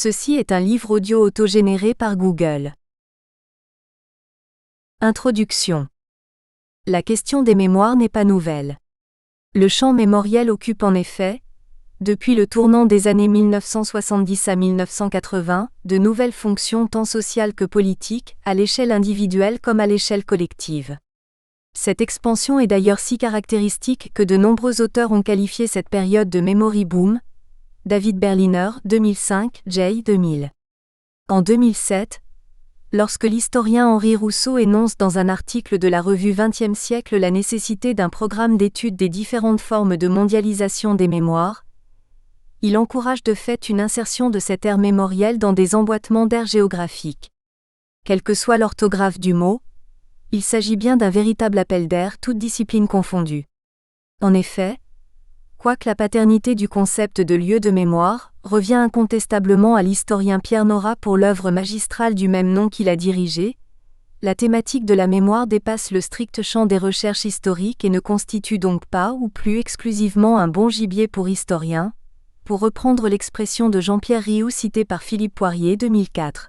Ceci est un livre audio autogénéré par Google. Introduction. La question des mémoires n'est pas nouvelle. Le champ mémoriel occupe en effet, depuis le tournant des années 1970 à 1980, de nouvelles fonctions tant sociales que politiques, à l'échelle individuelle comme à l'échelle collective. Cette expansion est d'ailleurs si caractéristique que de nombreux auteurs ont qualifié cette période de memory boom. David Berliner, 2005, J. 2000. En 2007, lorsque l'historien Henri Rousseau énonce dans un article de la revue XXe siècle la nécessité d'un programme d'étude des différentes formes de mondialisation des mémoires, il encourage de fait une insertion de cette ère mémorielle dans des emboîtements d'aires géographiques. Quelle que soit l'orthographe du mot, il s'agit bien d'un véritable appel d'air, toutes disciplines confondues. En effet, quoique la paternité du concept de lieu de mémoire revient incontestablement à l'historien Pierre Nora pour l'œuvre magistrale du même nom qu'il a dirigée, la thématique de la mémoire dépasse le strict champ des recherches historiques et ne constitue donc pas ou plus exclusivement un bon gibier pour historiens, pour reprendre l'expression de Jean-Pierre Rioux citée par Philippe Poirier 2004.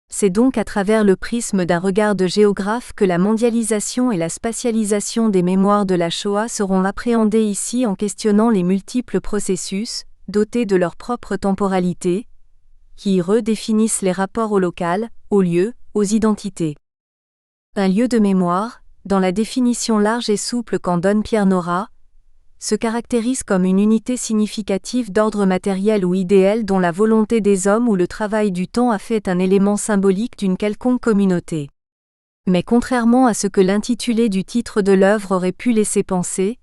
C'est donc à travers le prisme d'un regard de géographe que la mondialisation et la spatialisation des mémoires de la Shoah seront appréhendées ici en questionnant les multiples processus, dotés de leur propre temporalité, qui redéfinissent les rapports au local, au lieu, aux identités. Un lieu de mémoire, dans la définition large et souple qu'en donne Pierre Nora, se caractérise comme une unité significative d'ordre matériel ou idéal dont la volonté des hommes ou le travail du temps a fait un élément symbolique d'une quelconque communauté. Mais contrairement à ce que l'intitulé du titre de l'œuvre aurait pu laisser penser,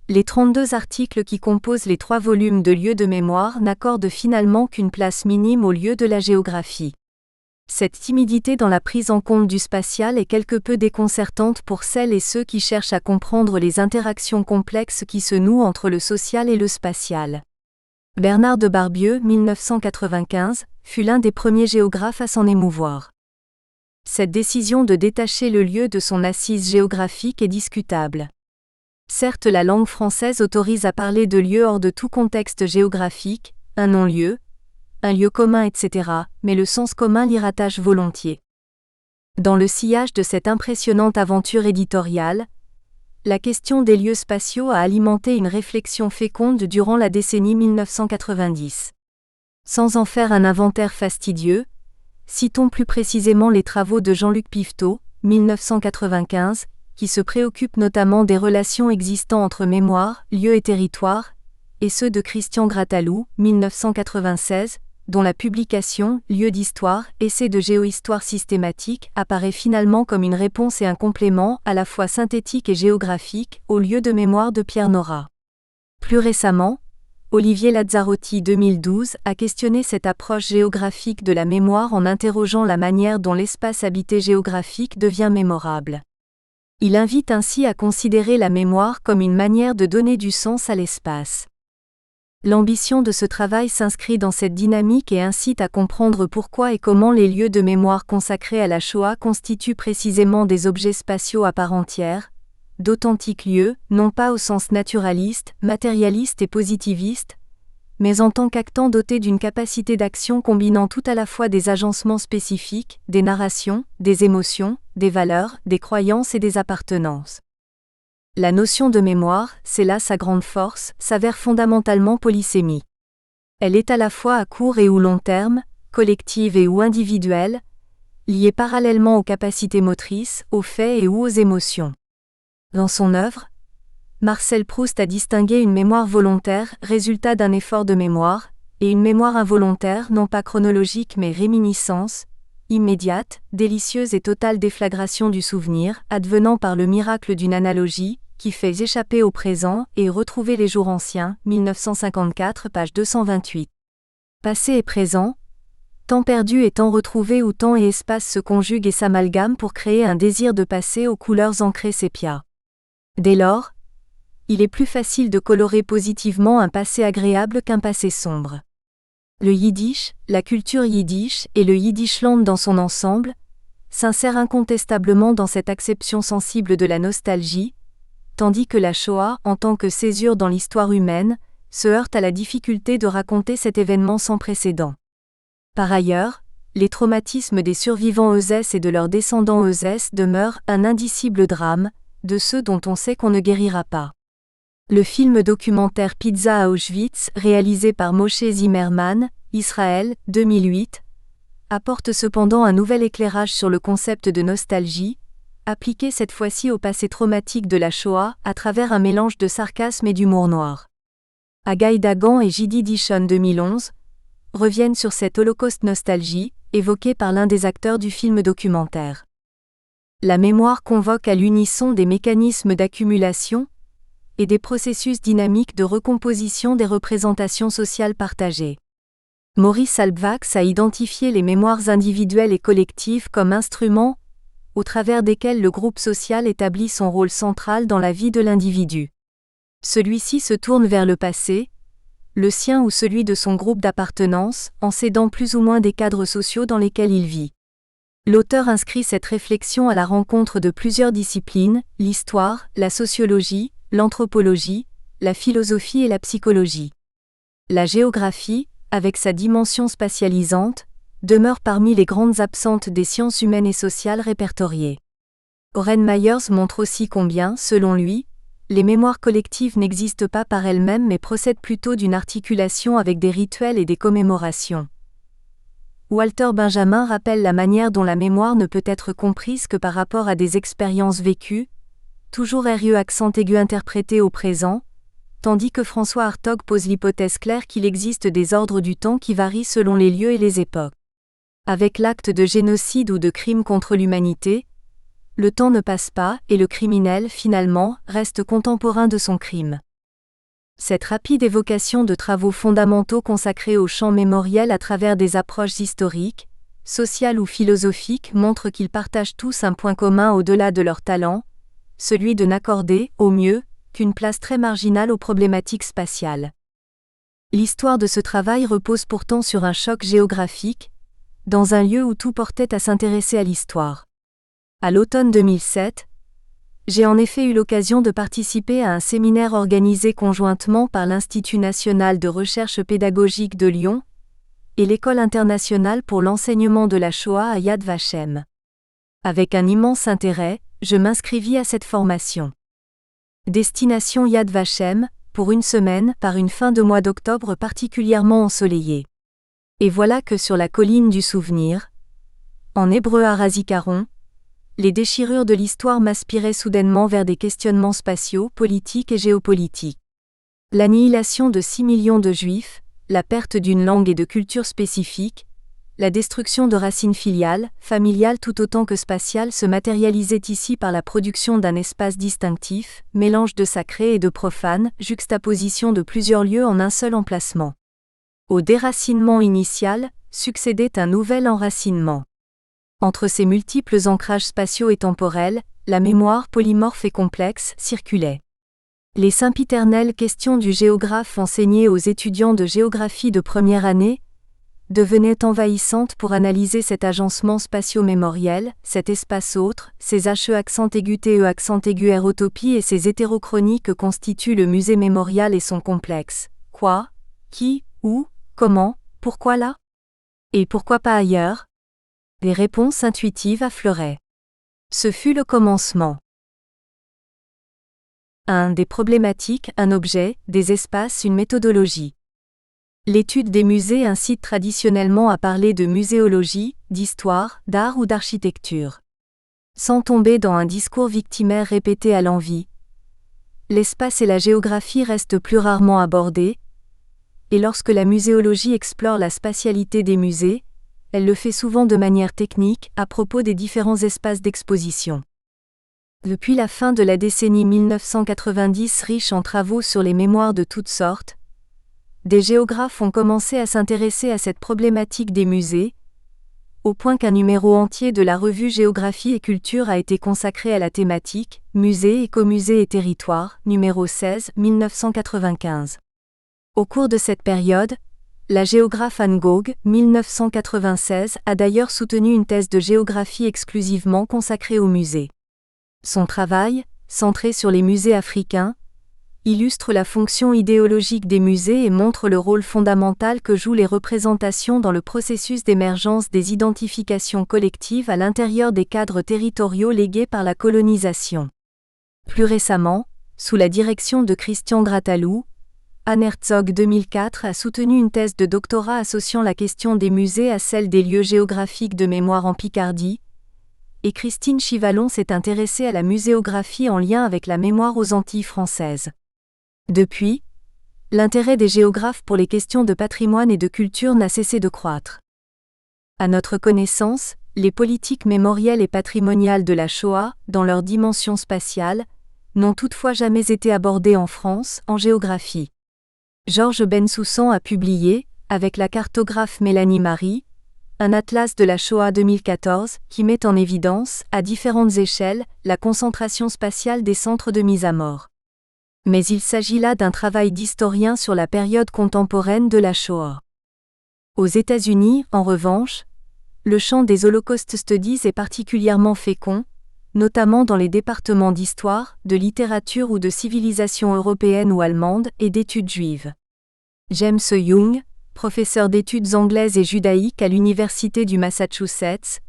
les 32 articles qui composent les 3 volumes de Lieux de mémoire n'accordent finalement qu'une place minime au lieu de la géographie. Cette timidité dans la prise en compte du spatial est quelque peu déconcertante pour celles et ceux qui cherchent à comprendre les interactions complexes qui se nouent entre le social et le spatial. Bernard de Barbieux, 1995, fut l'un des premiers géographes à s'en émouvoir. Cette décision de détacher le lieu de son assise géographique est discutable. Certes, la langue française autorise à parler de lieu hors de tout contexte géographique, un non-lieu, un lieu commun, etc., mais le sens commun l'y rattache volontiers. Dans le sillage de cette impressionnante aventure éditoriale, la question des lieux spatiaux a alimenté une réflexion féconde durant la décennie 1990. Sans en faire un inventaire fastidieux, citons plus précisément les travaux de Jean-Luc Piveteau, 1995, qui se préoccupent notamment des relations existant entre mémoire, lieu et territoire, et ceux de Christian Grattalou, 1996, dont la publication, Lieux d'histoire, essai de géohistoire systématique, apparaît finalement comme une réponse et un complément, à la fois synthétique et géographique, aux lieux de mémoire de Pierre Nora. Plus récemment, Olivier Lazzarotti 2012 a questionné cette approche géographique de la mémoire en interrogeant la manière dont l'espace habité géographique devient mémorable. Il invite ainsi à considérer la mémoire comme une manière de donner du sens à l'espace. L'ambition de ce travail s'inscrit dans cette dynamique et incite à comprendre pourquoi et comment les lieux de mémoire consacrés à la Shoah constituent précisément des objets spatiaux à part entière, d'authentiques lieux, non pas au sens naturaliste, matérialiste et positiviste, mais en tant qu'actant dotés d'une capacité d'action combinant tout à la fois des agencements spécifiques, des narrations, des émotions, des valeurs, des croyances et des appartenances. La notion de mémoire, c'est là sa grande force, s'avère fondamentalement polysémie. Elle est à la fois à court et ou long terme, collective et ou individuelle, liée parallèlement aux capacités motrices, aux faits et ou aux émotions. Dans son œuvre, Marcel Proust a distingué une mémoire volontaire, résultat d'un effort de mémoire, et une mémoire involontaire, non pas chronologique mais réminiscence, immédiate, délicieuse et totale déflagration du souvenir, advenant par le miracle d'une analogie, qui fait échapper au présent et retrouver les jours anciens, 1954, page 228. Passé et présent, temps perdu et temps retrouvé où temps et espace se conjuguent et s'amalgament pour créer un désir de passé aux couleurs ancrées sépia. Dès lors, il est plus facile de colorer positivement un passé agréable qu'un passé sombre. Le yiddish, la culture yiddish et le yiddishland dans son ensemble, s'insèrent incontestablement dans cette acception sensible de la nostalgie, tandis que la Shoah, en tant que césure dans l'histoire humaine, se heurte à la difficulté de raconter cet événement sans précédent. Par ailleurs, les traumatismes des survivants ESS et de leurs descendants ESS demeurent un indicible drame, de ceux dont on sait qu'on ne guérira pas. Le film documentaire Pizza à Auschwitz, réalisé par Moshe Zimmerman, Israël, 2008, apporte cependant un nouvel éclairage sur le concept de nostalgie, appliqué cette fois-ci au passé traumatique de la Shoah à travers un mélange de sarcasme et d'humour noir. Agai Dagan et J.D. Dishon 2011 reviennent sur cette holocauste nostalgie, évoquée par l'un des acteurs du film documentaire. La mémoire convoque à l'unisson des mécanismes d'accumulation et des processus dynamiques de recomposition des représentations sociales partagées. Maurice Halbwachs a identifié les mémoires individuelles et collectives comme instruments au travers desquels le groupe social établit son rôle central dans la vie de l'individu. Celui-ci se tourne vers le passé, le sien ou celui de son groupe d'appartenance, en s'aidant plus ou moins des cadres sociaux dans lesquels il vit. L'auteur inscrit cette réflexion à la rencontre de plusieurs disciplines, l'histoire, la sociologie, l'anthropologie, la philosophie et la psychologie. La géographie, avec sa dimension spatialisante, demeure parmi les grandes absentes des sciences humaines et sociales répertoriées. Oren Myers montre aussi combien, selon lui, les mémoires collectives n'existent pas par elles-mêmes mais procèdent plutôt d'une articulation avec des rituels et des commémorations. Walter Benjamin rappelle la manière dont la mémoire ne peut être comprise que par rapport à des expériences vécues, toujours RE accent aigu interprété au présent, tandis que François Hartog pose l'hypothèse claire qu'il existe des ordres du temps qui varient selon les lieux et les époques. Avec l'acte de génocide ou de crime contre l'humanité, le temps ne passe pas et le criminel, finalement, reste contemporain de son crime. Cette rapide évocation de travaux fondamentaux consacrés au champ mémoriel à travers des approches historiques, sociales ou philosophiques montre qu'ils partagent tous un point commun au-delà de leur talent, celui de n'accorder, au mieux, qu'une place très marginale aux problématiques spatiales. L'histoire de ce travail repose pourtant sur un choc géographique, dans un lieu où tout portait à s'intéresser à l'histoire. À l'automne 2007, j'ai en effet eu l'occasion de participer à un séminaire organisé conjointement par l'Institut national de recherche pédagogique de Lyon et l'École internationale pour l'enseignement de la Shoah à Yad Vashem. Avec un immense intérêt, je m'inscrivis à cette formation. Destination Yad Vashem, pour une semaine, par une fin de mois d'octobre particulièrement ensoleillée. Et voilà que sur la colline du souvenir, en hébreu Harazikaron, les déchirures de l'histoire m'aspiraient soudainement vers des questionnements spatiaux, politiques et géopolitiques. L'annihilation de 6 millions de Juifs, la perte d'une langue et de culture spécifiques, la destruction de racines familiales tout autant que spatiales se matérialisait ici par la production d'un espace distinctif, mélange de sacré et de profane, juxtaposition de plusieurs lieux en un seul emplacement. Au déracinement initial, succédait un nouvel enracinement. Entre ces multiples ancrages spatiaux et temporels, la mémoire polymorphe et complexe circulait. Les sempiternelles questions du géographe enseignées aux étudiants de géographie de première année devenaient envahissantes pour analyser cet agencement spatio-mémoriel, cet espace autre, ces HE accent aigu TE accent aigu R-utopie et ces hétérochronie que constituent le musée mémorial et son complexe. Quoi ? Qui ? Où ? Comment ? Pourquoi là ? Et pourquoi pas ailleurs ? Des réponses intuitives affleuraient. Ce fut le commencement. Des problématiques, un objet, des espaces, une méthodologie. L'étude des musées incite traditionnellement à parler de muséologie, d'histoire, d'art ou d'architecture. Sans tomber dans un discours victimaire répété à l'envi, l'espace et la géographie restent plus rarement abordés, et lorsque la muséologie explore la spatialité des musées, elle le fait souvent de manière technique, à propos des différents espaces d'exposition. Depuis la fin de la décennie 1990 riche en travaux sur les mémoires de toutes sortes, des géographes ont commencé à s'intéresser à cette problématique des musées, au point qu'un numéro entier de la revue Géographie et Culture a été consacré à la thématique « Musées, écomusées et territoires », numéro 16, 1995. Au cours de cette période, la géographe Anne Gog, 1996, a d'ailleurs soutenu une thèse de géographie exclusivement consacrée aux musées. Son travail, centré sur les musées africains, illustre la fonction idéologique des musées et montre le rôle fondamental que jouent les représentations dans le processus d'émergence des identifications collectives à l'intérieur des cadres territoriaux légués par la colonisation. Plus récemment, sous la direction de Christian Grattalou, Anne Herzog 2004 a soutenu une thèse de doctorat associant la question des musées à celle des lieux géographiques de mémoire en Picardie, et Christine Chivalon s'est intéressée à la muséographie en lien avec la mémoire aux Antilles françaises. Depuis, l'intérêt des géographes pour les questions de patrimoine et de culture n'a cessé de croître. À notre connaissance, les politiques mémorielles et patrimoniales de la Shoah, dans leur dimension spatiale, n'ont toutefois jamais été abordées en France, en géographie. Georges Bensoussan a publié, avec la cartographe Mélanie Marie, un atlas de la Shoah 2014 qui met en évidence, à différentes échelles, la concentration spatiale des centres de mise à mort. Mais il s'agit là d'un travail d'historien sur la période contemporaine de la Shoah. Aux États-Unis, en revanche, le champ des Holocaust Studies est particulièrement fécond, notamment dans les départements d'histoire, de littérature ou de civilisation européenne ou allemande et d'études juives. James Young, professeur d'études anglaises et judaïques à l'Université du Massachusetts,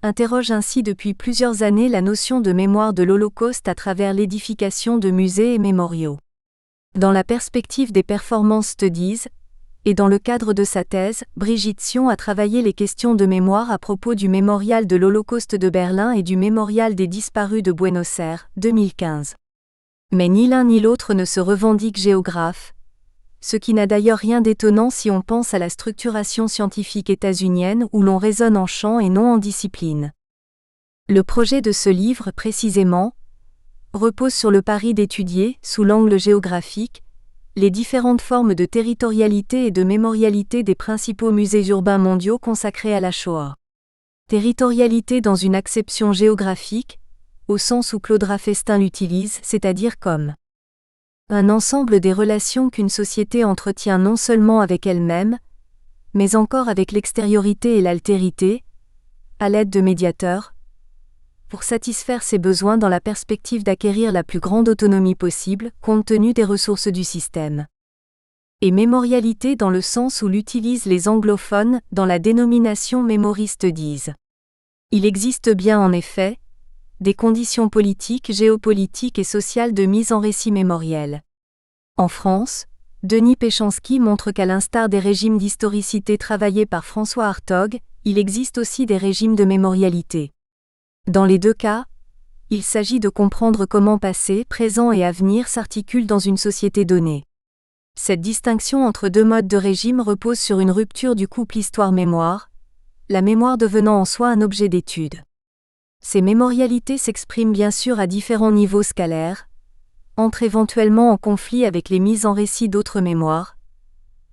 interroge ainsi depuis plusieurs années la notion de mémoire de l'Holocauste à travers l'édification de musées et mémoriaux. Dans la perspective des Performance Studies, et dans le cadre de sa thèse, Brigitte Sion a travaillé les questions de mémoire à propos du mémorial de l'Holocauste de Berlin et du mémorial des disparus de Buenos Aires, 2015. Mais ni l'un ni l'autre ne se revendique géographe, ce qui n'a d'ailleurs rien d'étonnant si on pense à la structuration scientifique états-unienne où l'on raisonne en champ et non en discipline. Le projet de ce livre, précisément, repose sur le pari d'étudier, sous l'angle géographique, les différentes formes de territorialité et de mémorialité des principaux musées urbains mondiaux consacrés à la Shoah. Territorialité dans une acception géographique, au sens où Claude Raffestin l'utilise, c'est-à-dire comme un ensemble des relations qu'une société entretient non seulement avec elle-même, mais encore avec l'extériorité et l'altérité, à l'aide de médiateurs, pour satisfaire ses besoins dans la perspective d'acquérir la plus grande autonomie possible, compte tenu des ressources du système. Et mémorialité dans le sens où l'utilisent les anglophones dans la dénomination Memory Studies. Il existe bien en effet, des conditions politiques, géopolitiques et sociales de mise en récit mémoriel. En France, Denis Péchanski montre qu'à l'instar des régimes d'historicité travaillés par François Hartog, il existe aussi des régimes de mémorialité. Dans les deux cas, il s'agit de comprendre comment passé, présent et avenir s'articulent dans une société donnée. Cette distinction entre deux modes de régime repose sur une rupture du couple histoire-mémoire, la mémoire devenant en soi un objet d'étude. Ces mémorialités s'expriment bien sûr à différents niveaux scalaires, entrent éventuellement en conflit avec les mises en récit d'autres mémoires,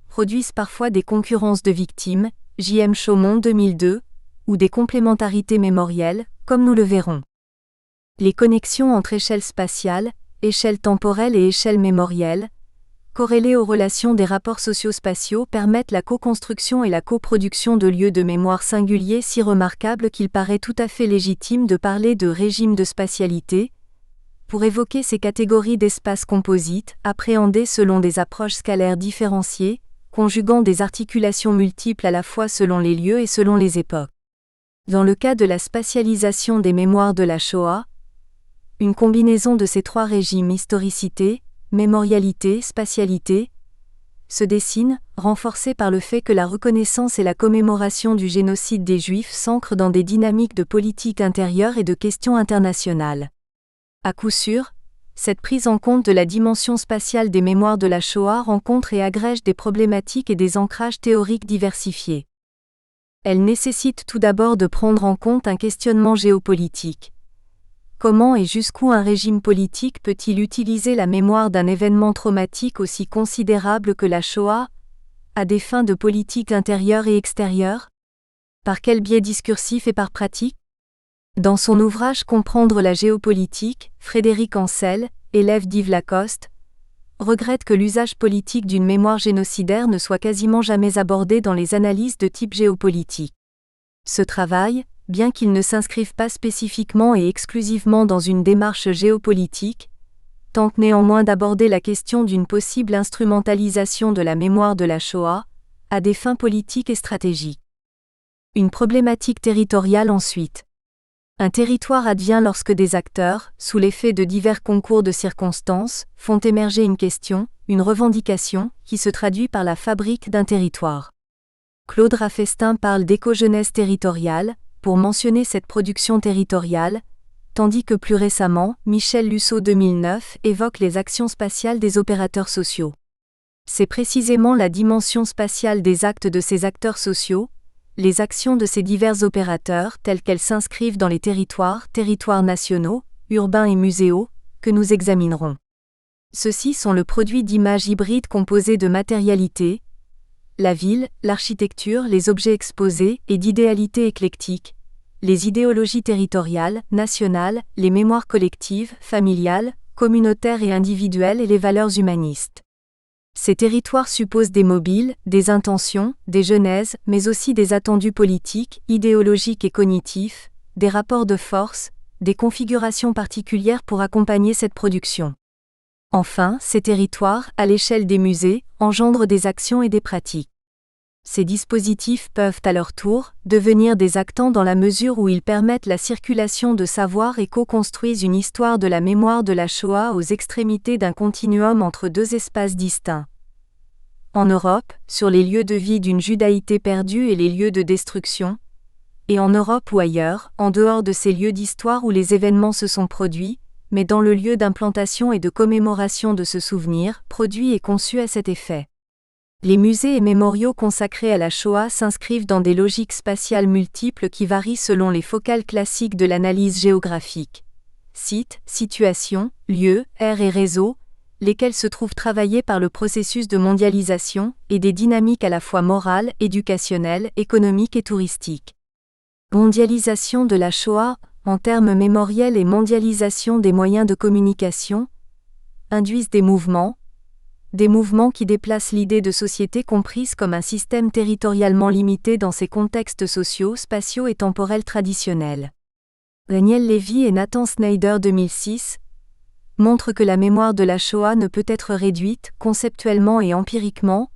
produisent parfois des concurrences de victimes, J.M. Chaumont 2002, ou des complémentarités mémorielles, comme nous le verrons. Les connexions entre échelle spatiale, échelle temporelle et échelle mémorielle, corrélées aux relations des rapports socio-spatiaux, permettent la co-construction et la coproduction de lieux de mémoire singuliers si remarquables qu'il paraît tout à fait légitime de parler de régime de spatialité, pour évoquer ces catégories d'espaces composites, appréhendées selon des approches scalaires différenciées, conjuguant des articulations multiples à la fois selon les lieux et selon les époques. Dans le cas de la spatialisation des mémoires de la Shoah, une combinaison de ces trois régimes historicité, mémorialité, spatialité, se dessine, renforcée par le fait que la reconnaissance et la commémoration du génocide des Juifs s'ancrent dans des dynamiques de politique intérieure et de questions internationales. À coup sûr, cette prise en compte de la dimension spatiale des mémoires de la Shoah rencontre et agrège des problématiques et des ancrages théoriques diversifiés. Elle nécessite tout d'abord de prendre en compte un questionnement géopolitique. Comment et jusqu'où un régime politique peut-il utiliser la mémoire d'un événement traumatique aussi considérable que la Shoah, à des fins de politique intérieure et extérieure? Par quel biais discursif et par pratique? Dans son ouvrage Comprendre la géopolitique, Frédéric Ancel, élève d'Yves Lacoste, regrette que l'usage politique d'une mémoire génocidaire ne soit quasiment jamais abordé dans les analyses de type géopolitique. Ce travail, bien qu'il ne s'inscrive pas spécifiquement et exclusivement dans une démarche géopolitique, tente néanmoins d'aborder la question d'une possible instrumentalisation de la mémoire de la Shoah, à des fins politiques et stratégiques. Une problématique territoriale ensuite. Un territoire advient lorsque des acteurs, sous l'effet de divers concours de circonstances, font émerger une question, une revendication, qui se traduit par la fabrique d'un territoire. Claude Raffestin parle d'écogenèse territoriale, pour mentionner cette production territoriale, tandis que plus récemment, Michel Lusseau 2009 évoque les actions spatiales des opérateurs sociaux. C'est précisément la dimension spatiale des actes de ces acteurs sociaux, les actions de ces divers opérateurs telles qu'elles s'inscrivent dans les territoires nationaux, urbains et muséaux, que nous examinerons. Ceux-ci sont le produit d'images hybrides composées de matérialité, la ville, l'architecture, les objets exposés, et d'idéalités éclectiques, les idéologies territoriales, nationales, les mémoires collectives, familiales, communautaires et individuelles et les valeurs humanistes. Ces territoires supposent des mobiles, des intentions, des genèses, mais aussi des attendus politiques, idéologiques et cognitifs, des rapports de force, des configurations particulières pour accompagner cette production. Enfin, ces territoires, à l'échelle des musées, engendrent des actions et des pratiques. Ces dispositifs peuvent à leur tour devenir des actants dans la mesure où ils permettent la circulation de savoir et co-construisent une histoire de la mémoire de la Shoah aux extrémités d'un continuum entre deux espaces distincts. En Europe, sur les lieux de vie d'une judaïté perdue et les lieux de destruction, et en Europe ou ailleurs, en dehors de ces lieux d'histoire où les événements se sont produits, mais dans le lieu d'implantation et de commémoration de ce souvenir, produit et conçu à cet effet. Les musées et mémoriaux consacrés à la Shoah s'inscrivent dans des logiques spatiales multiples qui varient selon les focales classiques de l'analyse géographique. Sites, situations, lieux, aires et réseaux, lesquels se trouvent travaillés par le processus de mondialisation et des dynamiques à la fois morales, éducationnelles, économiques et touristiques. Mondialisation de la Shoah, en termes mémoriels et mondialisation des moyens de communication, induisent des mouvements qui déplacent l'idée de société comprise comme un système territorialement limité dans ses contextes sociaux, spatiaux et temporels traditionnels. Daniel Levy et Nathan Snyder 2006 montrent que la mémoire de la Shoah ne peut être réduite, conceptuellement et empiriquement,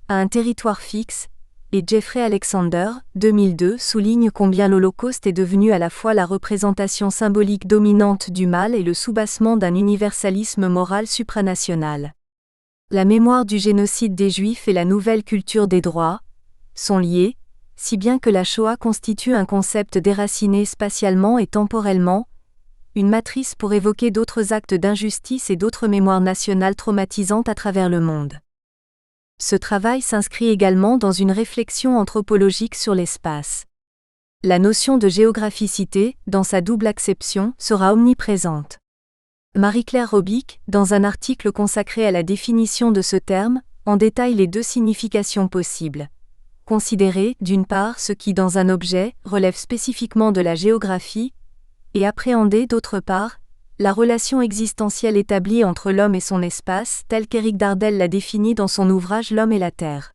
à un territoire fixe, et Jeffrey Alexander, 2002, souligne combien l'Holocauste est devenu à la fois la représentation symbolique dominante du mal et le soubassement d'un universalisme moral supranational. La mémoire du génocide des Juifs et la nouvelle culture des droits sont liées, si bien que la Shoah constitue un concept déraciné spatialement et temporellement, une matrice pour évoquer d'autres actes d'injustice et d'autres mémoires nationales traumatisantes à travers le monde. Ce travail s'inscrit également dans une réflexion anthropologique sur l'espace. La notion de géographicité, dans sa double acception, sera omniprésente. Marie-Claire Robic, dans un article consacré à la définition de ce terme, en détaille les deux significations possibles. Considérer, d'une part, ce qui dans un objet relève spécifiquement de la géographie, et appréhender, d'autre part, la relation existentielle établie entre l'homme et son espace, telle qu'Éric Dardel l'a définie dans son ouvrage L'homme et la Terre.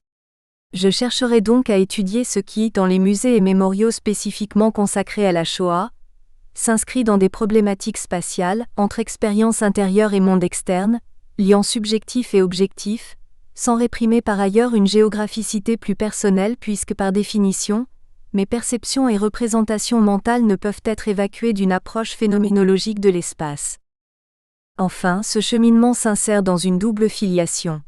Je chercherai donc à étudier ce qui, dans les musées et mémoriaux spécifiquement consacrés à la Shoah, s'inscrit dans des problématiques spatiales, entre expérience intérieure et monde externe, liant subjectif et objectif, sans réprimer par ailleurs une géographicité plus personnelle puisque par définition, mes perceptions et représentations mentales ne peuvent être évacuées d'une approche phénoménologique de l'espace. Enfin, ce cheminement s'insère dans une double filiation.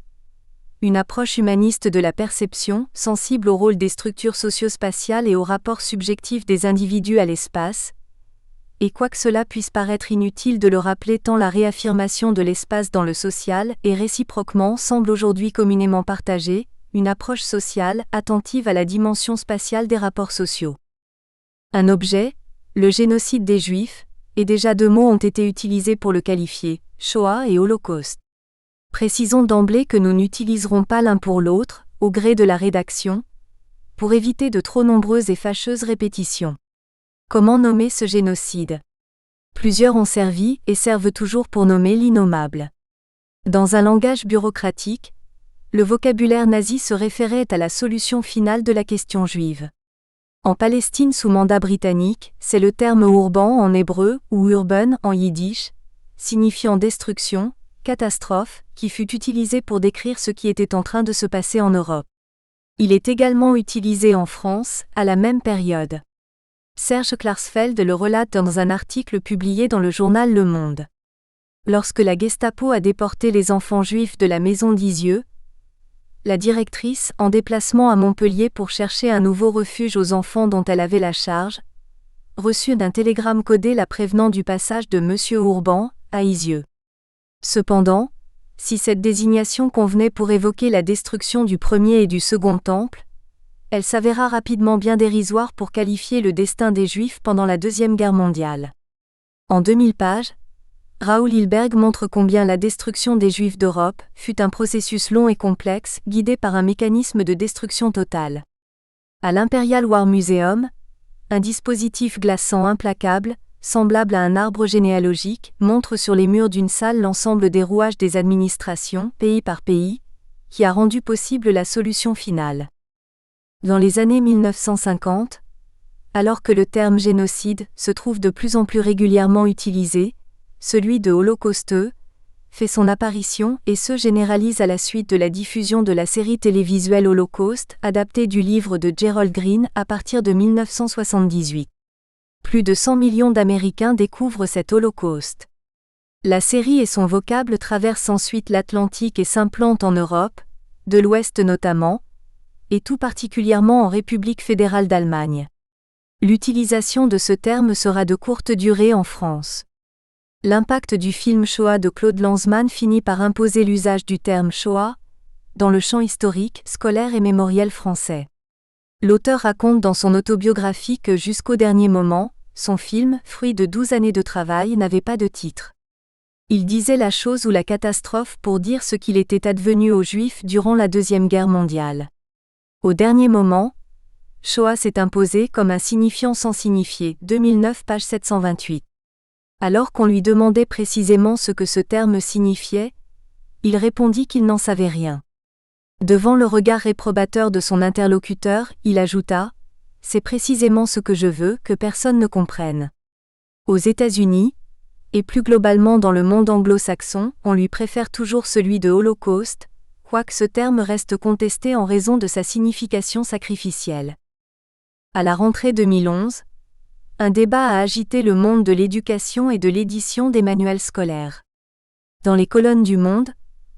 Une approche humaniste de la perception, sensible au rôle des structures socio-spatiales et au rapport subjectif des individus à l'espace, et quoique cela puisse paraître inutile de le rappeler tant la réaffirmation de l'espace dans le social et réciproquement semble aujourd'hui communément partagée, une approche sociale, attentive à la dimension spatiale des rapports sociaux. Un objet, le génocide des Juifs, et déjà deux mots ont été utilisés pour le qualifier, Shoah et Holocauste. Précisons d'emblée que nous n'utiliserons pas l'un pour l'autre, au gré de la rédaction, pour éviter de trop nombreuses et fâcheuses répétitions. Comment nommer ce génocide ? Plusieurs ont servi et servent toujours pour nommer l'innommable. Dans un langage bureaucratique, le vocabulaire nazi se référait à la solution finale de la question juive. En Palestine sous mandat britannique, c'est le terme urban en hébreu ou urban en yiddish, signifiant destruction, catastrophe, qui fut utilisé pour décrire ce qui était en train de se passer en Europe. Il est également utilisé en France, à la même période. Serge Klarsfeld le relate dans un article publié dans le journal Le Monde. Lorsque la Gestapo a déporté les enfants juifs de la maison d'Isieux, la directrice, en déplacement à Montpellier pour chercher un nouveau refuge aux enfants dont elle avait la charge, reçut un télégramme codé la prévenant du passage de M. Ourban, à Isieux. Cependant, si cette désignation convenait pour évoquer la destruction du premier et du second temple, elle s'avéra rapidement bien dérisoire pour qualifier le destin des Juifs pendant la Deuxième Guerre mondiale. En 2000 pages, Raoul Hilberg montre combien la destruction des Juifs d'Europe fut un processus long et complexe, guidé par un mécanisme de destruction totale. À l'Imperial War Museum, un dispositif glaçant implacable, semblable à un arbre généalogique, montre sur les murs d'une salle l'ensemble des rouages des administrations, pays par pays, qui a rendu possible la solution finale. Dans les années 1950, alors que le terme génocide se trouve de plus en plus régulièrement utilisé, celui de holocausteux fait son apparition et se généralise à la suite de la diffusion de la série télévisuelle Holocauste, adaptée du livre de Gerald Green à partir de 1978. Plus de 100 millions d'Américains découvrent cet Holocauste. La série et son vocable traversent ensuite l'Atlantique et s'implantent en Europe, de l'Ouest notamment, et tout particulièrement en République fédérale d'Allemagne. L'utilisation de ce terme sera de courte durée en France. L'impact du film Shoah de Claude Lanzmann finit par imposer l'usage du terme Shoah dans le champ historique, scolaire et mémoriel français. L'auteur raconte dans son autobiographie que jusqu'au dernier moment, son film, fruit de 12 années de travail, n'avait pas de titre. Il disait la chose ou la catastrophe pour dire ce qu'il était advenu aux Juifs durant la Deuxième Guerre mondiale. Au dernier moment, Shoah s'est imposé comme un signifiant sans signifier, 2009 page 728. Alors qu'on lui demandait précisément ce que ce terme signifiait, il répondit qu'il n'en savait rien. Devant le regard réprobateur de son interlocuteur, il ajouta : « C'est précisément ce que je veux que personne ne comprenne. » Aux États-Unis, et plus globalement dans le monde anglo-saxon, on lui préfère toujours celui de Holocauste, quoique ce terme reste contesté en raison de sa signification sacrificielle. À la rentrée 2011, un débat a agité le monde de l'éducation et de l'édition des manuels scolaires. Dans les colonnes du Monde,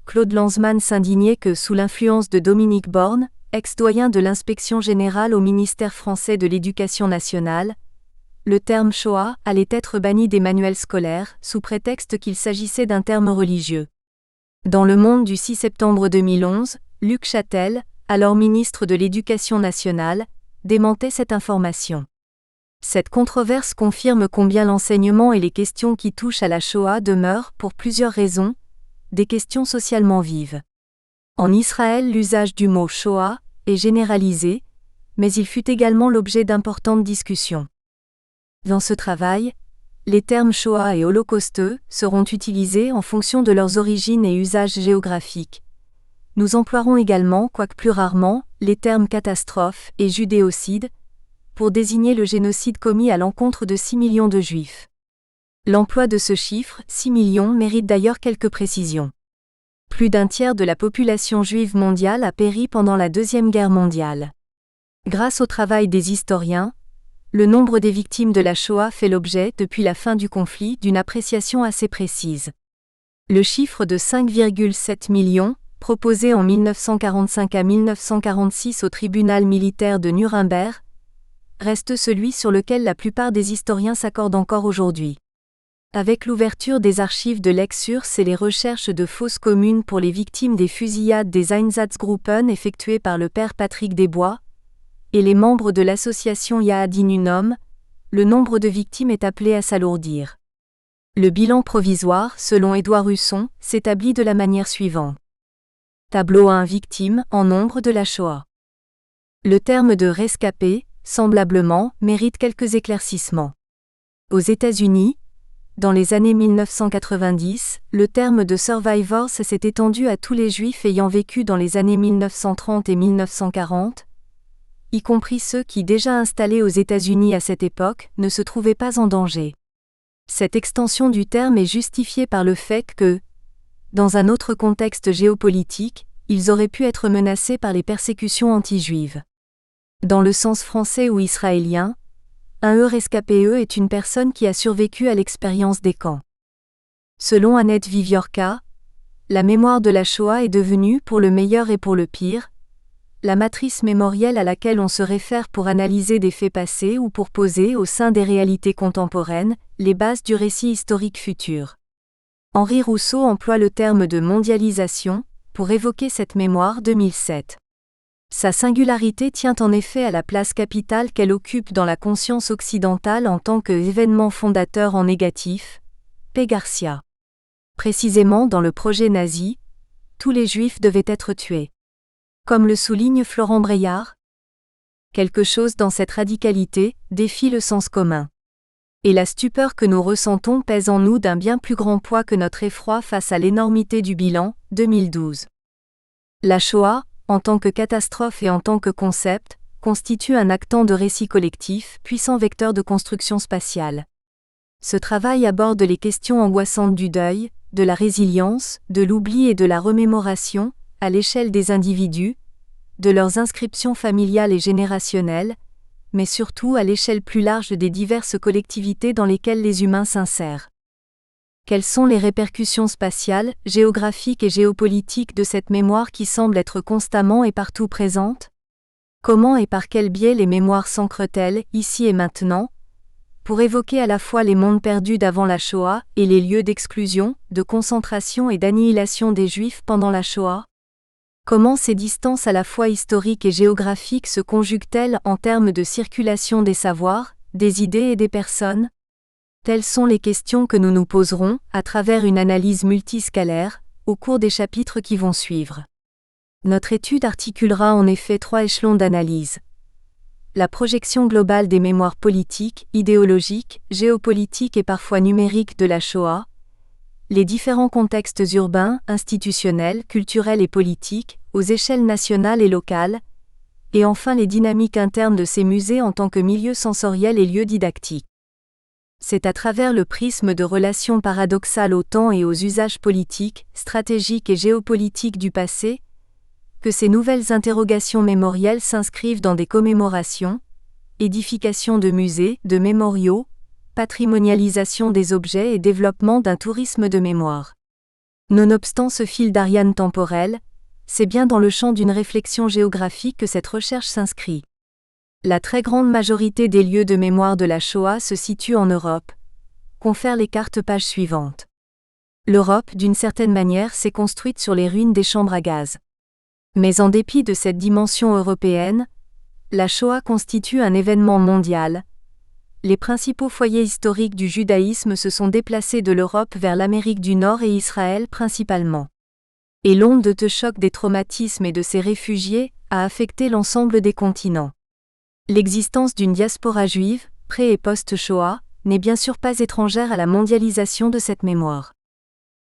Claude Lanzmann s'indignait que, sous l'influence de Dominique Borne, ex-doyen de l'Inspection générale au ministère français de l'Éducation nationale, le terme Shoah allait être banni des manuels scolaires, sous prétexte qu'il s'agissait d'un terme religieux. Dans Le Monde du 6 septembre 2011, Luc Châtel, alors ministre de l'Éducation nationale, démentait cette information. Cette controverse confirme combien l'enseignement et les questions qui touchent à la Shoah demeurent, pour plusieurs raisons, des questions socialement vives. En Israël, l'usage du mot Shoah est généralisé, mais il fut également l'objet d'importantes discussions. Dans ce travail, les termes Shoah et holocausteux seront utilisés en fonction de leurs origines et usages géographiques. Nous emploierons également, quoique plus rarement, les termes catastrophe et judéocide, pour désigner le génocide commis à l'encontre de 6 millions de Juifs. L'emploi de ce chiffre, 6 millions, mérite d'ailleurs quelques précisions. Plus d'un tiers de la population juive mondiale a péri pendant la Deuxième Guerre mondiale. Grâce au travail des historiens, le nombre des victimes de la Shoah fait l'objet, depuis la fin du conflit, d'une appréciation assez précise. Le chiffre de 5,7 millions, proposé en 1945 à 1946 au tribunal militaire de Nuremberg, reste celui sur lequel la plupart des historiens s'accordent encore aujourd'hui. Avec l'ouverture des archives de l'ex-URSS et les recherches de fosses communes pour les victimes des fusillades des Einsatzgruppen effectuées par le père Patrick Desbois, et les membres de l'association Yad Unum, le nombre de victimes est appelé à s'alourdir. Le bilan provisoire, selon Édouard Husson, s'établit de la manière suivante. Tableau 1 victimes en nombre de la Shoah. Le terme de rescapé, semblablement, mérite quelques éclaircissements. Aux États-Unis, dans les années 1990, le terme de survivors s'est étendu à tous les Juifs ayant vécu dans les années 1930 et 1940, y compris ceux qui, déjà installés aux États-Unis à cette époque, ne se trouvaient pas en danger. Cette extension du terme est justifiée par le fait que, Dans un autre contexte géopolitique, ils auraient pu être menacés par les persécutions anti-juives. Dans le sens français ou israélien, un rescapé est une personne qui a survécu à l'expérience des camps. Selon Annette Viviorca, la mémoire de la Shoah est devenue, pour le meilleur et pour le pire, la matrice mémorielle à laquelle on se réfère pour analyser des faits passés ou pour poser, au sein des réalités contemporaines, les bases du récit historique futur. Henri Rousseau emploie le terme de mondialisation pour évoquer cette mémoire 2007. Sa singularité tient en effet à la place capitale qu'elle occupe dans la conscience occidentale en tant qu'événement fondateur en négatif, P. Garcia. Précisément dans le projet nazi, tous les Juifs devaient être tués. Comme le souligne Florent Braillard, quelque chose dans cette radicalité défie le sens commun. Et la stupeur que nous ressentons pèse en nous d'un bien plus grand poids que notre effroi face à l'énormité du bilan, 2012. La Shoah, en tant que catastrophe et en tant que concept, constitue un actant de récit collectif, puissant vecteur de construction spatiale. Ce travail aborde les questions angoissantes du deuil, de la résilience, de l'oubli et de la remémoration, à l'échelle des individus, de leurs inscriptions familiales et générationnelles, mais surtout à l'échelle plus large des diverses collectivités dans lesquelles les humains s'insèrent. Quelles sont les répercussions spatiales, géographiques et géopolitiques de cette mémoire qui semble être constamment et partout présente ? Comment et par quel biais les mémoires s'ancrent-elles, ici et maintenant, pour évoquer à la fois les mondes perdus d'avant la Shoah et les lieux d'exclusion, de concentration et d'annihilation des Juifs pendant la Shoah ? Comment ces distances à la fois historiques et géographiques se conjuguent-elles en termes de circulation des savoirs, des idées et des personnes ? Telles sont les questions que nous nous poserons, à travers une analyse multiscalaire, au cours des chapitres qui vont suivre. Notre étude articulera en effet 3 échelons d'analyse. La projection globale des mémoires politiques, idéologiques, géopolitiques et parfois numériques de la Shoah, les différents contextes urbains, institutionnels, culturels et politiques, aux échelles nationales et locales, et enfin les dynamiques internes de ces musées en tant que milieux sensoriels et lieux didactiques. C'est à travers le prisme de relations paradoxales au temps et aux usages politiques, stratégiques et géopolitiques du passé, que ces nouvelles interrogations mémorielles s'inscrivent dans des commémorations, édification de musées, de mémoriaux, patrimonialisation des objets et développement d'un tourisme de mémoire. Nonobstant ce fil d'Ariane temporel, c'est bien dans le champ d'une réflexion géographique que cette recherche s'inscrit. La très grande majorité des lieux de mémoire de la Shoah se situent en Europe. Confère les cartes pages suivantes. L'Europe, d'une certaine manière, s'est construite sur les ruines des chambres à gaz. Mais en dépit de cette dimension européenne, la Shoah constitue un événement mondial. Les principaux foyers historiques du judaïsme se sont déplacés de l'Europe vers l'Amérique du Nord et Israël principalement. Et l'onde de choc des traumatismes et de ces réfugiés a affecté l'ensemble des continents. L'existence d'une diaspora juive, pré- et post-Shoah, n'est bien sûr pas étrangère à la mondialisation de cette mémoire.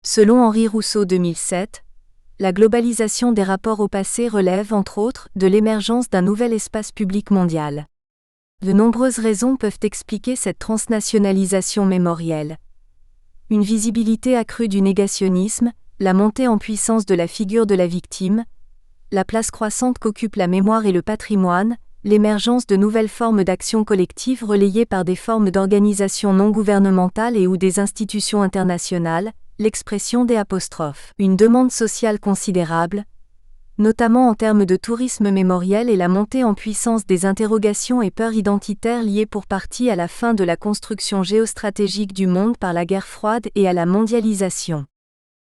Selon Henri Rousseau 2007, la globalisation des rapports au passé relève, entre autres, de l'émergence d'un nouvel espace public mondial. De nombreuses raisons peuvent expliquer cette transnationalisation mémorielle. Une visibilité accrue du négationnisme, la montée en puissance de la figure de la victime, la place croissante qu'occupent la mémoire et le patrimoine, l'émergence de nouvelles formes d'action collective relayées par des formes d'organisation non gouvernementales et ou des institutions internationales, l'expression des apostrophes. Une demande sociale considérable, notamment en termes de tourisme mémoriel et la montée en puissance des interrogations et peurs identitaires liées pour partie à la fin de la construction géostratégique du monde par la guerre froide et à la mondialisation.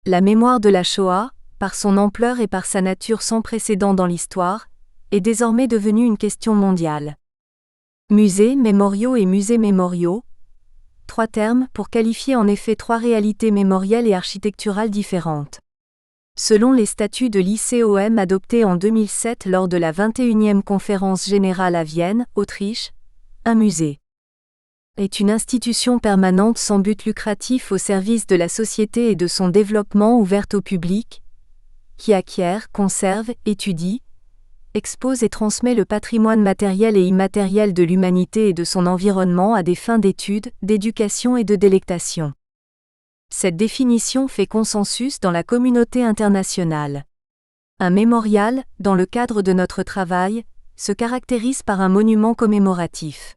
La mémoire de la Shoah, par son ampleur et par sa nature sans précédent dans l'histoire, est désormais devenue une question mondiale. Musées, mémoriaux et musées mémoriaux, 3 termes pour qualifier en effet 3 réalités mémorielles et architecturales différentes. Selon les statuts de l'ICOM adoptés en 2007 lors de la 21e conférence générale à Vienne, Autriche, un musée est une institution permanente sans but lucratif au service de la société et de son développement ouverte au public, qui acquiert, conserve, étudie, expose et transmet le patrimoine matériel et immatériel de l'humanité et de son environnement à des fins d'études, d'éducation et de délectation. Cette définition fait consensus dans la communauté internationale. Un mémorial, dans le cadre de notre travail, se caractérise par un monument commémoratif.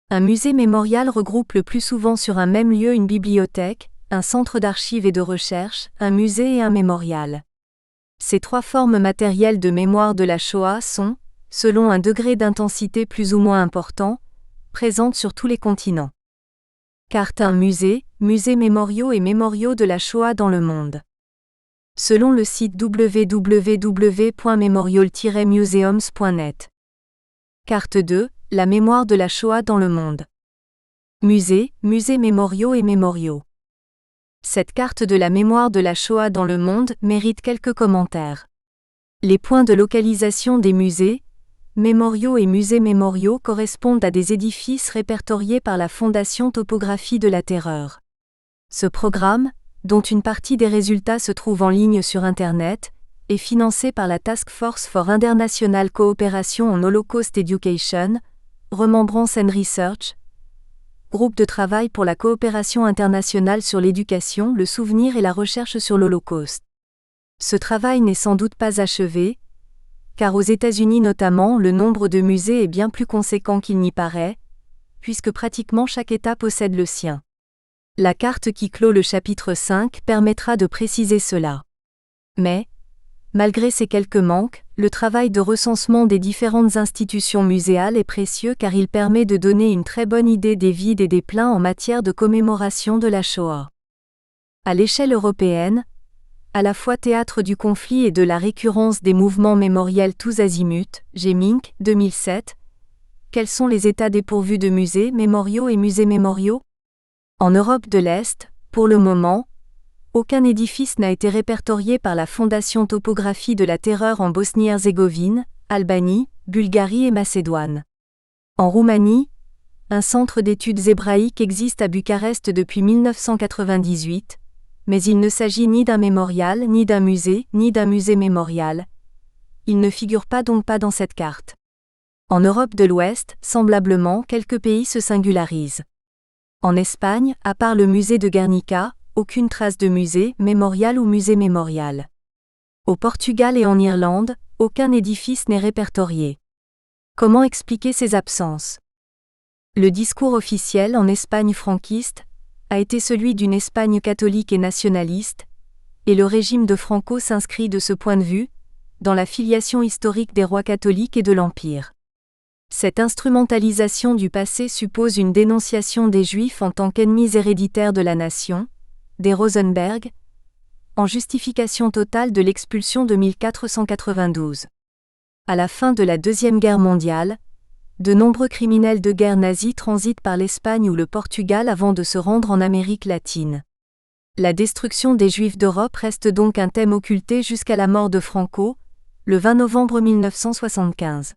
Un musée mémorial regroupe le plus souvent sur un même lieu une bibliothèque, un centre d'archives et de recherche, un musée et un mémorial. Ces trois formes matérielles de mémoire de la Shoah sont, selon un degré d'intensité plus ou moins important, présentes sur tous les continents. Carte 1 musées, musées mémoriaux et mémoriaux de la Shoah dans le monde. Selon le site www.memorial-museums.net. Carte 2, la mémoire de la Shoah dans le monde. Musées, musées mémoriaux et mémoriaux. Cette carte de la mémoire de la Shoah dans le monde mérite quelques commentaires. Les points de localisation des musées, mémoriaux et musées mémoriaux correspondent à des édifices répertoriés par la Fondation Topographie de la Terreur. Ce programme, dont une partie des résultats se trouve en ligne sur Internet, est financé par la Task Force for International Cooperation on Holocaust Education, Remembrance and Research, groupe de travail pour la coopération internationale sur l'éducation, le souvenir et la recherche sur l'Holocauste. Ce travail n'est sans doute pas achevé, car aux États-Unis notamment, le nombre de musées est bien plus conséquent qu'il n'y paraît, puisque pratiquement chaque État possède le sien. La carte qui clôt le chapitre 5 permettra de préciser cela. Mais, malgré ces quelques manques, le travail de recensement des différentes institutions muséales est précieux car il permet de donner une très bonne idée des vides et des pleins en matière de commémoration de la Shoah. À l'échelle européenne, à la fois théâtre du conflit et de la récurrence des mouvements mémoriels tous azimuts, GEMINC, 2007, quels sont les États dépourvus de musées mémoriaux et musées mémoriaux ? En Europe de l'Est, pour le moment, aucun édifice n'a été répertorié par la Fondation Topographie de la Terreur en Bosnie-Herzégovine, Albanie, Bulgarie et Macédoine. En Roumanie, un centre d'études hébraïques existe à Bucarest depuis 1998, mais il ne s'agit ni d'un mémorial, ni d'un musée mémorial. Il ne figure donc pas dans cette carte. En Europe de l'Ouest, semblablement, quelques pays se singularisent. En Espagne, à part le musée de Guernica, aucune trace de musée, mémorial ou musée mémorial. Au Portugal et en Irlande, aucun édifice n'est répertorié. Comment expliquer ces absences ? Le discours officiel en Espagne franquiste a été celui d'une Espagne catholique et nationaliste, et le régime de Franco s'inscrit de ce point de vue dans la filiation historique des rois catholiques et de l'Empire. Cette instrumentalisation du passé suppose une dénonciation des Juifs en tant qu'ennemis héréditaires de la nation, des Rosenberg, en justification totale de l'expulsion de 1492. À la fin de la Deuxième Guerre mondiale, de nombreux criminels de guerre nazis transitent par l'Espagne ou le Portugal avant de se rendre en Amérique latine. La destruction des Juifs d'Europe reste donc un thème occulté jusqu'à la mort de Franco, le 20 novembre 1975.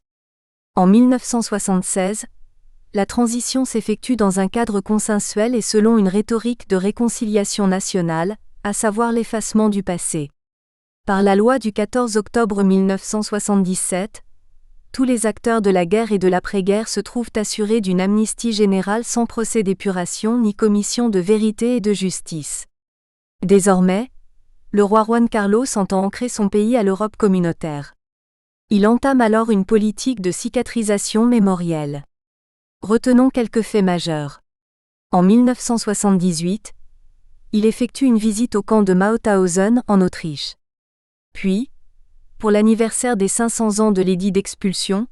En 1976, la transition s'effectue dans un cadre consensuel et selon une rhétorique de réconciliation nationale, à savoir l'effacement du passé. Par la loi du 14 octobre 1977, tous les acteurs de la guerre et de l'après-guerre se trouvent assurés d'une amnistie générale sans procès d'épuration ni commission de vérité et de justice. Désormais, le roi Juan Carlos entend ancrer son pays à l'Europe communautaire. Il entame alors une politique de cicatrisation mémorielle. Retenons quelques faits majeurs. En 1978, il effectue une visite au camp de Mauthausen en Autriche. Puis, pour l'anniversaire des 500 ans de l'édit d'expulsion,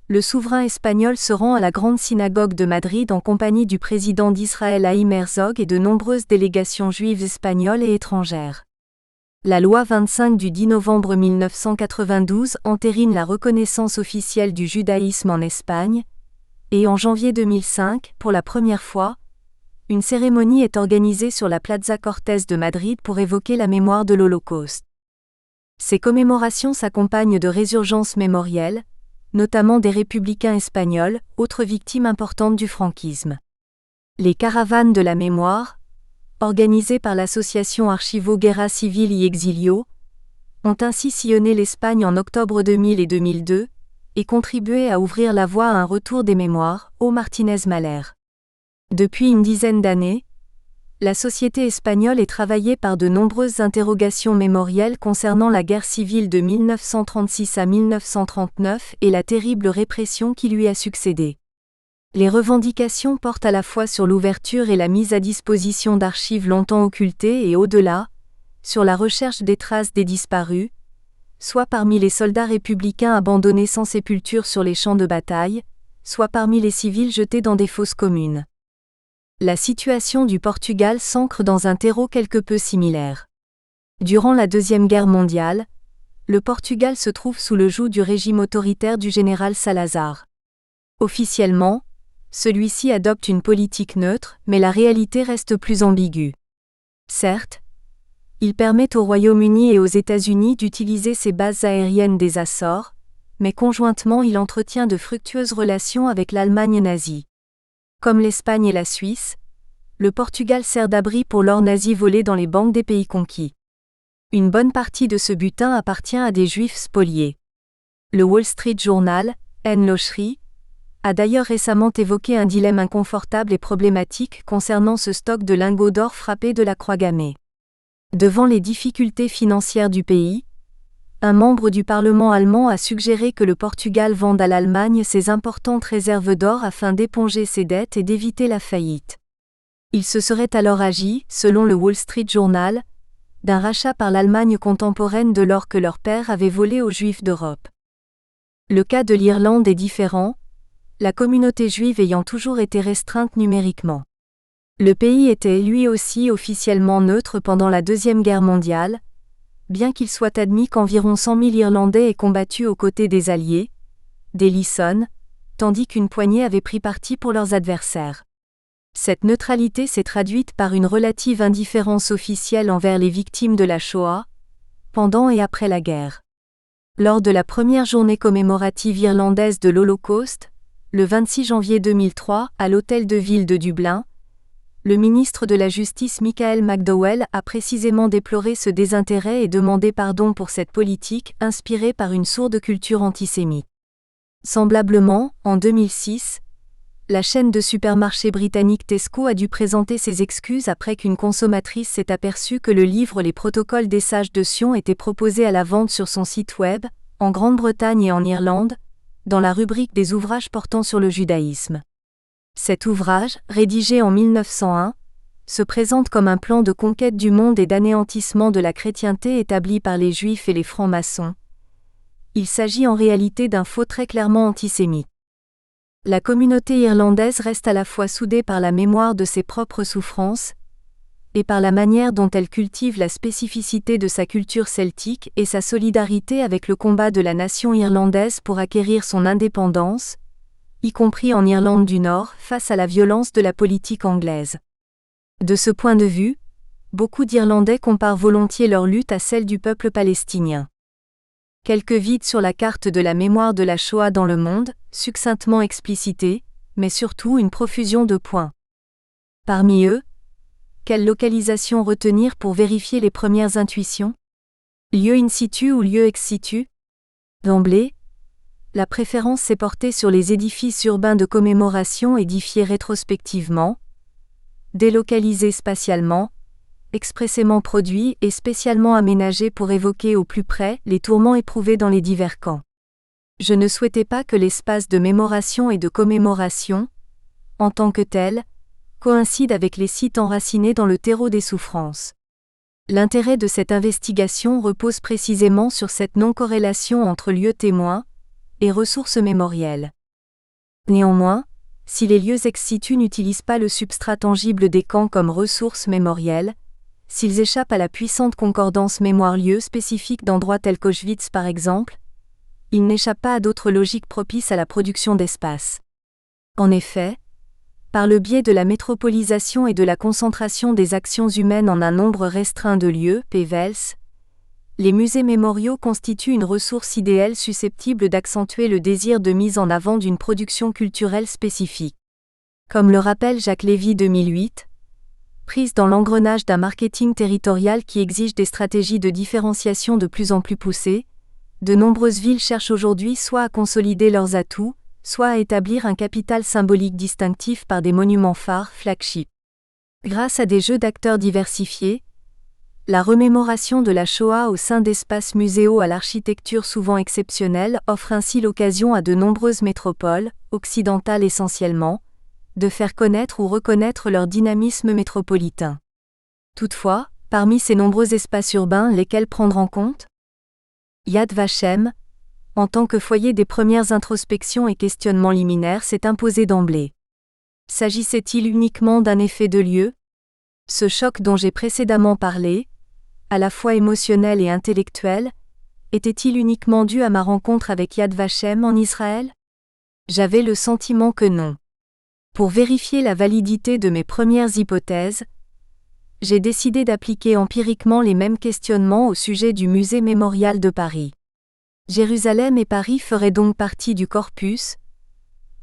le souverain espagnol se rend à la Grande Synagogue de Madrid en compagnie du président d'Israël Haïm Herzog et de nombreuses délégations juives espagnoles et étrangères. La loi 25 du 10 novembre 1992 entérine la reconnaissance officielle du judaïsme en Espagne, et en janvier 2005, pour la première fois, une cérémonie est organisée sur la Plaza Cortés de Madrid pour évoquer la mémoire de l'Holocauste. Ces commémorations s'accompagnent de résurgences mémorielles, notamment des républicains espagnols, autres victimes importantes du franquisme. Les caravanes de la mémoire, organisées par l'association Archivo Guerra Civil y Exilio, ont ainsi sillonné l'Espagne en octobre 2000 et 2002, et contribué à ouvrir la voie à un retour des mémoires, au Martínez Mahler. Depuis une dizaine d'années, La société espagnole est travaillée par de nombreuses interrogations mémorielles concernant la guerre civile de 1936 à 1939 et la terrible répression qui lui a succédé. Les revendications portent à la fois sur l'ouverture et la mise à disposition d'archives longtemps occultées et au-delà, sur la recherche des traces des disparus, soit parmi les soldats républicains abandonnés sans sépulture sur les champs de bataille, soit parmi les civils jetés dans des fosses communes. La situation du Portugal s'ancre dans un terreau quelque peu similaire. Durant la Deuxième Guerre mondiale, le Portugal se trouve sous le joug du régime autoritaire du général Salazar. Officiellement, celui-ci adopte une politique neutre, mais la réalité reste plus ambiguë. Certes, il permet au Royaume-Uni et aux États-Unis d'utiliser ses bases aériennes des Açores, mais conjointement il entretient de fructueuses relations avec l'Allemagne nazie. Comme l'Espagne et la Suisse, le Portugal sert d'abri pour l'or nazi volé dans les banques des pays conquis. Une bonne partie de ce butin appartient à des Juifs spoliés. Le Wall Street Journal, N. Lochery, a d'ailleurs récemment évoqué un dilemme inconfortable et problématique concernant ce stock de lingots d'or frappés de la croix gammée. Devant les difficultés financières du pays, un membre du Parlement allemand a suggéré que le Portugal vende à l'Allemagne ses importantes réserves d'or afin d'éponger ses dettes et d'éviter la faillite. Il se serait alors agi, selon le Wall Street Journal, d'un rachat par l'Allemagne contemporaine de l'or que leur père avait volé aux Juifs d'Europe. Le cas de l'Irlande est différent, la communauté juive ayant toujours été restreinte numériquement. Le pays était lui aussi officiellement neutre pendant la Deuxième Guerre mondiale, bien qu'il soit admis qu'environ 100 000 Irlandais aient combattu aux côtés des Alliés, des Leeson, tandis qu'une poignée avait pris parti pour leurs adversaires. Cette neutralité s'est traduite par une relative indifférence officielle envers les victimes de la Shoah, pendant et après la guerre. Lors de la première journée commémorative irlandaise de l'Holocauste, le 26 janvier 2003, à l'hôtel de ville de Dublin, le ministre de la Justice Michael McDowell a précisément déploré ce désintérêt et demandé pardon pour cette politique inspirée par une sourde culture antisémite. Semblablement, en 2006, la chaîne de supermarchés britannique Tesco a dû présenter ses excuses après qu'une consommatrice s'est aperçue que le livre Les Protocoles des Sages de Sion était proposé à la vente sur son site web, en Grande-Bretagne et en Irlande, dans la rubrique des ouvrages portant sur le judaïsme. Cet ouvrage, rédigé en 1901, se présente comme un plan de conquête du monde et d'anéantissement de la chrétienté établi par les Juifs et les francs-maçons. Il s'agit en réalité d'un faux très clairement antisémite. La communauté irlandaise reste à la fois soudée par la mémoire de ses propres souffrances et par la manière dont elle cultive la spécificité de sa culture celtique et sa solidarité avec le combat de la nation irlandaise pour acquérir son indépendance, y compris en Irlande du Nord, face à la violence de la politique anglaise. De ce point de vue, beaucoup d'Irlandais comparent volontiers leur lutte à celle du peuple palestinien. Quelques vides sur la carte de la mémoire de la Shoah dans le monde, succinctement explicités, mais surtout une profusion de points. Parmi eux, quelle localisation retenir pour vérifier les premières intuitions? Lieu in situ ou lieu ex situ? D'emblée, la préférence s'est portée sur les édifices urbains de commémoration édifiés rétrospectivement, délocalisés spatialement, expressément produits et spécialement aménagés pour évoquer au plus près les tourments éprouvés dans les divers camps. Je ne souhaitais pas que l'espace de mémoration et de commémoration, en tant que tel, coïncide avec les sites enracinés dans le terreau des souffrances. L'intérêt de cette investigation repose précisément sur cette non-corrélation entre lieux témoins et ressources mémorielles. Néanmoins, si les lieux ex situ n'utilisent pas le substrat tangible des camps comme ressource mémorielle, s'ils échappent à la puissante concordance mémoire-lieu spécifique d'endroits tels qu'Auschwitz par exemple, ils n'échappent pas à d'autres logiques propices à la production d'espace. En effet, par le biais de la métropolisation et de la concentration des actions humaines en un nombre restreint de lieux, PVELS, les musées mémoriaux constituent une ressource idéale susceptible d'accentuer le désir de mise en avant d'une production culturelle spécifique. Comme le rappelle Jacques Lévy 2008, prise dans l'engrenage d'un marketing territorial qui exige des stratégies de différenciation de plus en plus poussées, de nombreuses villes cherchent aujourd'hui soit à consolider leurs atouts, soit à établir un capital symbolique distinctif par des monuments phares, flagships. Grâce à des jeux d'acteurs diversifiés, la remémoration de la Shoah au sein d'espaces muséaux à l'architecture souvent exceptionnelle offre ainsi l'occasion à de nombreuses métropoles, occidentales essentiellement, de faire connaître ou reconnaître leur dynamisme métropolitain. Toutefois, parmi ces nombreux espaces urbains, lesquels prendre en compte ? Yad Vashem, en tant que foyer des premières introspections et questionnements liminaires, s'est imposé d'emblée. S'agissait-il uniquement d'un effet de lieu ? Ce choc dont j'ai précédemment parlé, à la fois émotionnel et intellectuel, était-il uniquement dû à ma rencontre avec Yad Vashem en Israël ? J'avais le sentiment que non. Pour vérifier la validité de mes premières hypothèses, j'ai décidé d'appliquer empiriquement les mêmes questionnements au sujet du musée mémorial de Paris. Jérusalem et Paris feraient donc partie du corpus,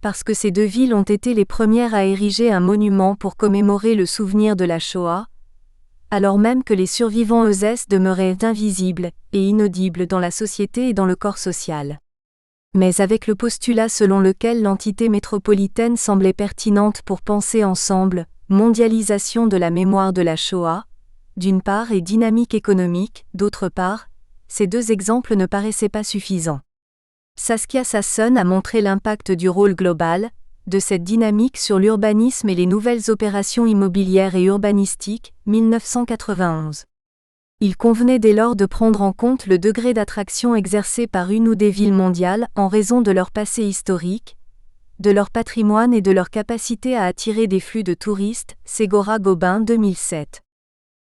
parce que ces deux villes ont été les premières à ériger un monument pour commémorer le souvenir de la Shoah, alors même que les survivants eux demeuraient invisibles et inaudibles dans la société et dans le corps social. Mais avec le postulat selon lequel l'entité métropolitaine semblait pertinente pour penser ensemble, mondialisation de la mémoire de la Shoah, d'une part, et dynamique économique, d'autre part, ces deux exemples ne paraissaient pas suffisants. Saskia Sasson a montré l'impact du rôle global, de cette dynamique sur l'urbanisme et les nouvelles opérations immobilières et urbanistiques, 1991. Il convenait dès lors de prendre en compte le degré d'attraction exercé par une ou des villes mondiales en raison de leur passé historique, de leur patrimoine et de leur capacité à attirer des flux de touristes, Ségora Gobin 2007.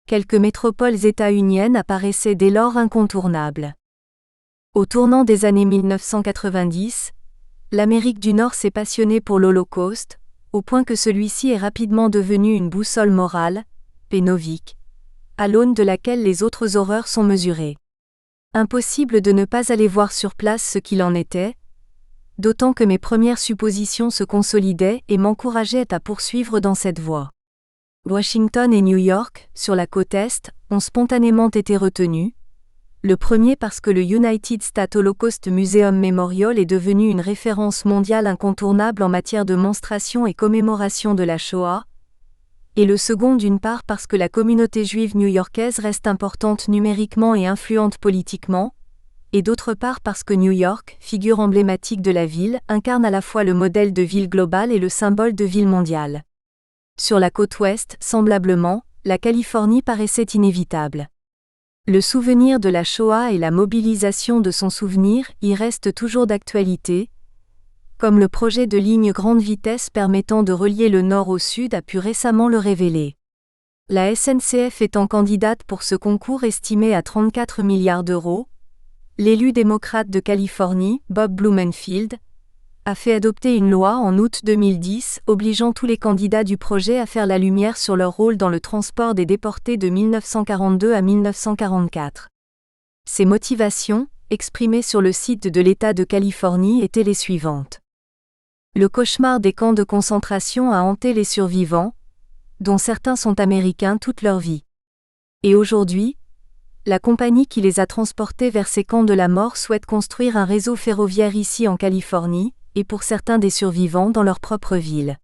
Quelques métropoles états-uniennes apparaissaient dès lors incontournables. Au tournant des années 1990, l'Amérique du Nord s'est passionnée pour l'Holocauste, au point que celui-ci est rapidement devenu une boussole morale, pénovique, à l'aune de laquelle les autres horreurs sont mesurées. Impossible de ne pas aller voir sur place ce qu'il en était, d'autant que mes premières suppositions se consolidaient et m'encourageaient à poursuivre dans cette voie. Washington et New York, sur la côte Est, ont spontanément été retenus. Le premier parce que le United States Holocaust Museum Memorial est devenu une référence mondiale incontournable en matière de monstration et commémoration de la Shoah, et le second d'une part parce que la communauté juive new-yorkaise reste importante numériquement et influente politiquement, et d'autre part parce que New York, figure emblématique de la ville, incarne à la fois le modèle de ville globale et le symbole de ville mondiale. Sur la côte ouest, semblablement, la Californie paraissait inévitable. Le souvenir de la Shoah et la mobilisation de son souvenir y restent toujours d'actualité, comme le projet de ligne grande vitesse permettant de relier le nord au sud a pu récemment le révéler. La SNCF étant candidate pour ce concours estimé à 34 milliards d'euros, l'élu démocrate de Californie, Bob Blumenfield, a fait adopter une loi en août 2010 obligeant tous les candidats du projet à faire la lumière sur leur rôle dans le transport des déportés de 1942 à 1944. Ses motivations, exprimées sur le site de l'État de Californie, étaient les suivantes. Le cauchemar des camps de concentration a hanté les survivants, dont certains sont américains toute leur vie. Et aujourd'hui, la compagnie qui les a transportés vers ces camps de la mort souhaite construire un réseau ferroviaire ici en Californie, et pour certains des survivants dans leur propre ville.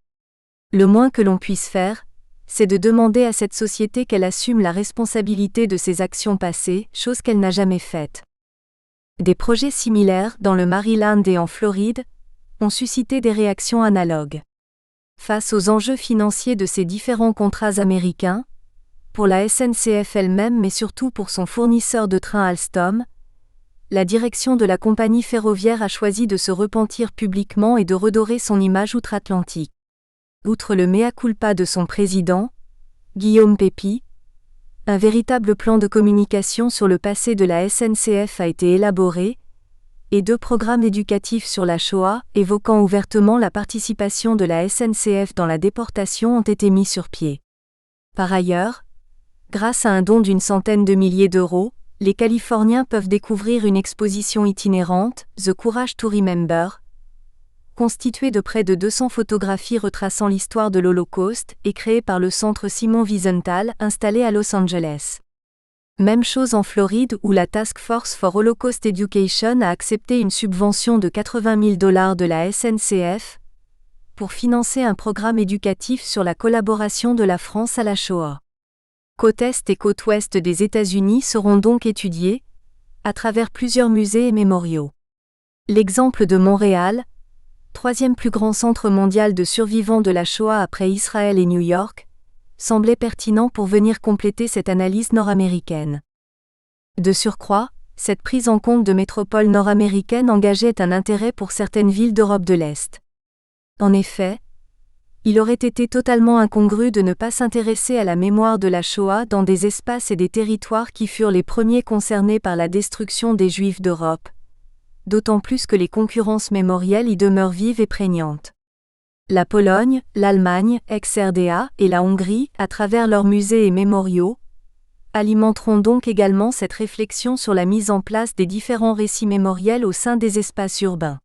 Le moins que l'on puisse faire, c'est de demander à cette société qu'elle assume la responsabilité de ses actions passées, chose qu'elle n'a jamais faite. Des projets similaires, dans le Maryland et en Floride, ont suscité des réactions analogues. Face aux enjeux financiers de ces différents contrats américains, pour la SNCF elle-même mais surtout pour son fournisseur de trains Alstom, la direction de la compagnie ferroviaire a choisi de se repentir publiquement et de redorer son image outre-Atlantique. Outre le mea culpa de son président, Guillaume Pépi, un véritable plan de communication sur le passé de la SNCF a été élaboré, et 2 programmes éducatifs sur la Shoah, évoquant ouvertement la participation de la SNCF dans la déportation, ont été mis sur pied. Par ailleurs, grâce à un don d'une centaine de milliers d'euros, les Californiens peuvent découvrir une exposition itinérante, The Courage to Remember, constituée de près de 200 photographies retraçant l'histoire de l'Holocauste et créée par le centre Simon Wiesenthal installé à Los Angeles. Même chose en Floride où la Task Force for Holocaust Education a accepté une subvention de $80 000 de la SNCF, pour financer un programme éducatif sur la collaboration de la France à la Shoah. Côte Est et côte Ouest des États-Unis seront donc étudiés, à travers plusieurs musées et mémoriaux. L'exemple de Montréal, troisième plus grand centre mondial de survivants de la Shoah après Israël et New York, semblait pertinent pour venir compléter cette analyse nord-américaine. De surcroît, cette prise en compte de métropoles nord-américaines engageait un intérêt pour certaines villes d'Europe de l'Est. En effet, il aurait été totalement incongru de ne pas s'intéresser à la mémoire de la Shoah dans des espaces et des territoires qui furent les premiers concernés par la destruction des Juifs d'Europe, d'autant plus que les concurrences mémorielles y demeurent vives et prégnantes. La Pologne, l'Allemagne, ex-RDA et la Hongrie, à travers leurs musées et mémoriaux, alimenteront donc également cette réflexion sur la mise en place des différents récits mémoriels au sein des espaces urbains.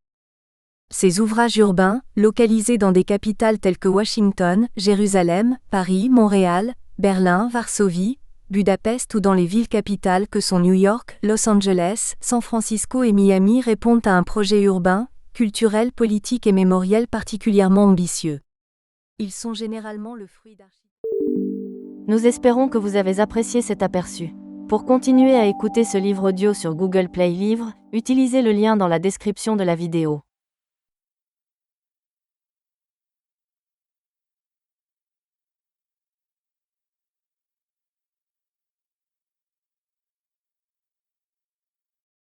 Ces ouvrages urbains, localisés dans des capitales telles que Washington, Jérusalem, Paris, Montréal, Berlin, Varsovie, Budapest ou dans les villes capitales que sont New York, Los Angeles, San Francisco et Miami répondent à un projet urbain, culturel, politique et mémoriel particulièrement ambitieux. Ils sont généralement le fruit d'architecture. Nous espérons que vous avez apprécié cet aperçu. Pour continuer à écouter ce livre audio sur Google Play Livres, utilisez le lien dans la description de la vidéo.